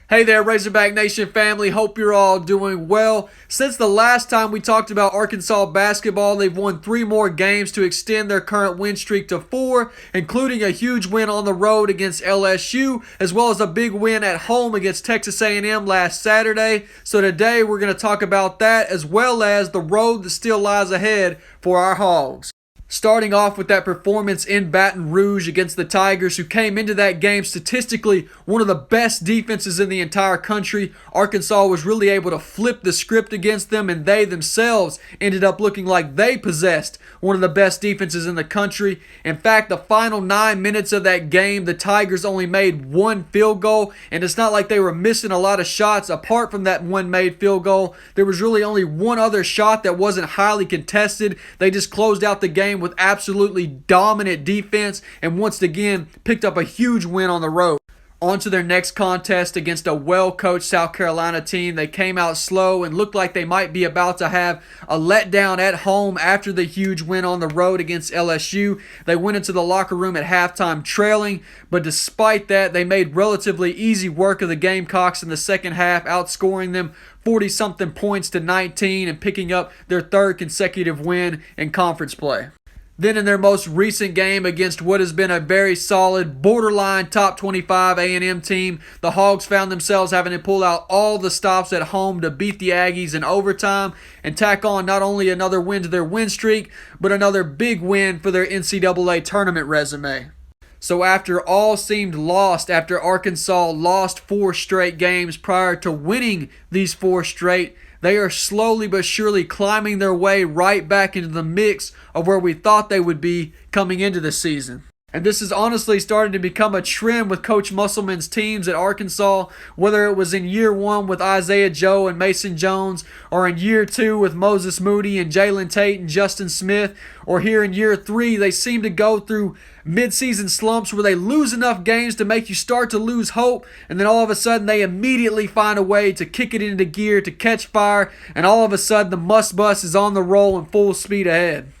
Hey there, Razorback Nation family. Hope you're all doing well. Since the last time we talked about Arkansas basketball, they've won 3 more games to extend their current win streak to 4, including a huge win on the road against LSU, as well as a big win at home against Texas A&M last Saturday. So today we're going to talk about that, as well as the road that still lies ahead for our Hogs. Starting off with that performance in Baton Rouge against the Tigers, who came into that game statistically one of the best defenses in the entire country. Arkansas was really able to flip the script against them, and they themselves ended up looking like they possessed one of the best defenses in the country. In fact, the final 9 minutes of that game, the Tigers only made 1 field goal, and it's not like they were missing a lot of shots. Apart from that one made field goal, there was really only one other shot that wasn't highly contested. They just closed out the game with absolutely dominant defense and once again picked up a huge win on the road. On to their next contest against a well-coached South Carolina team. They came out slow and looked like they might be about to have a letdown at home after the huge win on the road against LSU. They went into the locker room at halftime trailing, but despite that, they made relatively easy work of the Gamecocks in the second half, outscoring them 40-something points to 19 and picking up their 3rd consecutive win in conference play. Then in their most recent game against what has been a very solid, borderline top 25 A&M team, the Hogs found themselves having to pull out all the stops at home to beat the Aggies in overtime and tack on not only another win to their win streak, but another big win for their NCAA tournament resume. So after all seemed lost, after Arkansas lost 4 straight games prior to winning these 4 straight, they are slowly but surely climbing their way right back into the mix of where we thought they would be coming into the season. And this is honestly starting to become a trend with Coach Musselman's teams at Arkansas, whether it was in year 1 with Isaiah Joe and Mason Jones, or in year 2 with Moses Moody and Jalen Tate and Justin Smith, or here in year 3, they seem to go through mid-season slumps where they lose enough games to make you start to lose hope, and then all of a sudden they immediately find a way to kick it into gear, to catch fire, and all of a sudden the Muss bus is on the roll and full speed ahead.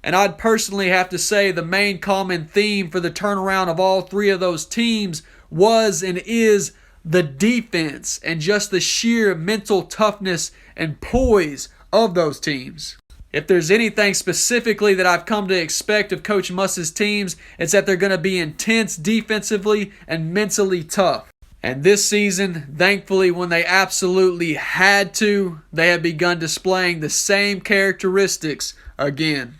And I'd personally have to say the main common theme for the turnaround of all 3 of those teams was and is the defense and just the sheer mental toughness and poise of those teams. If there's anything specifically that I've come to expect of Coach Muss's teams, it's that they're going to be intense defensively and mentally tough. And this season, thankfully, when they absolutely had to, they have begun displaying the same characteristics again.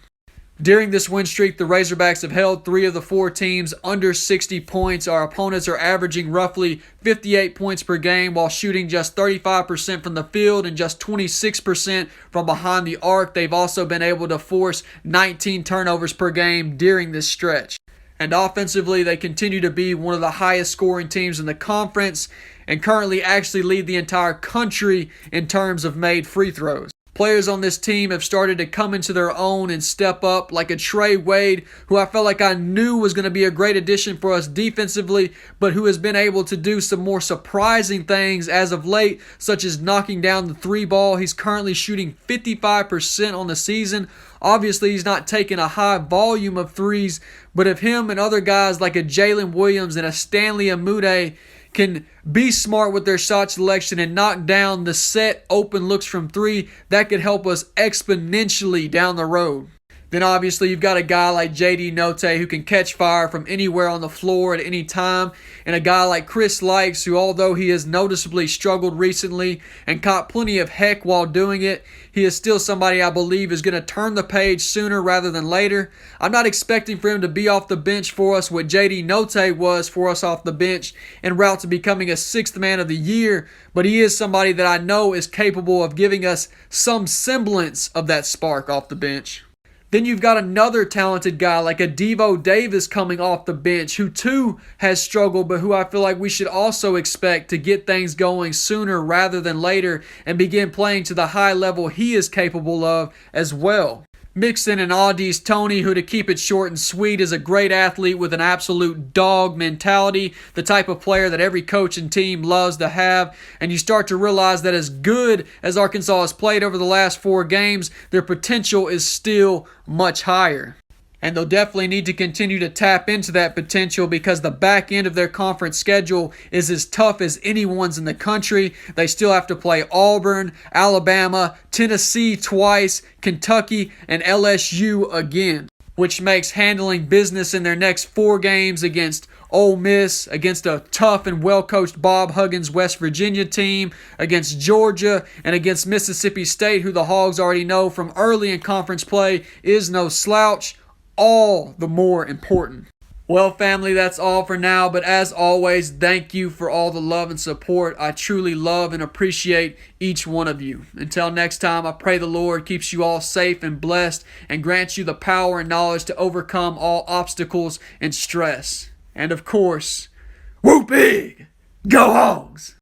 During this win streak, the Razorbacks have held 3 of the 4 teams under 60 points. Our opponents are averaging roughly 58 points per game while shooting just 35% from the field and just 26% from behind the arc. They've also been able to force 19 turnovers per game during this stretch. And offensively, they continue to be one of the highest scoring teams in the conference and currently actually lead the entire country in terms of made free throws. Players on this team have started to come into their own and step up, like a Trey Wade, who I felt like I knew was going to be a great addition for us defensively, but who has been able to do some more surprising things as of late, such as knocking down the 3 ball. He's currently shooting 55% on the season. Obviously, he's not taking a high volume of threes, but if him and other guys like a Jalen Williams and a Stanley Amude can be smart with their shot selection and knock down the set open looks from 3, that could help us exponentially down the road. Then obviously you've got a guy like J.D. Note who can catch fire from anywhere on the floor at any time, and a guy like Chris Likes who, although he has noticeably struggled recently and caught plenty of heck while doing it, he is still somebody I believe is going to turn the page sooner rather than later. I'm not expecting for him to be off the bench for us what J.D. Note was for us off the bench en route to becoming a 6th man of the year, but he is somebody that I know is capable of giving us some semblance of that spark off the bench. Then you've got another talented guy like a Devo Davis coming off the bench who too has struggled, but who I feel like we should also expect to get things going sooner rather than later and begin playing to the high level he is capable of as well. Mix in an Audi's Tony, who, to keep it short and sweet, is a great athlete with an absolute dog mentality, the type of player that every coach and team loves to have, and you start to realize that as good as Arkansas has played over the last 4 games, their potential is still much higher. And they'll definitely need to continue to tap into that potential because the back end of their conference schedule is as tough as anyone's in the country. They still have to play Auburn, Alabama, Tennessee twice, Kentucky, and LSU again, which makes handling business in their next 4 games against Ole Miss, against a tough and well-coached Bob Huggins West Virginia team, against Georgia, and against Mississippi State, who the Hogs already know from early in conference play is no slouch, all the more important. Well, family, that's all for now, but as always, thank you for all the love and support. I truly love and appreciate each one of you. Until next time, I pray the Lord keeps you all safe and blessed and grants you the power and knowledge to overcome all obstacles and stress. And of course, whoop big! Go Hogs!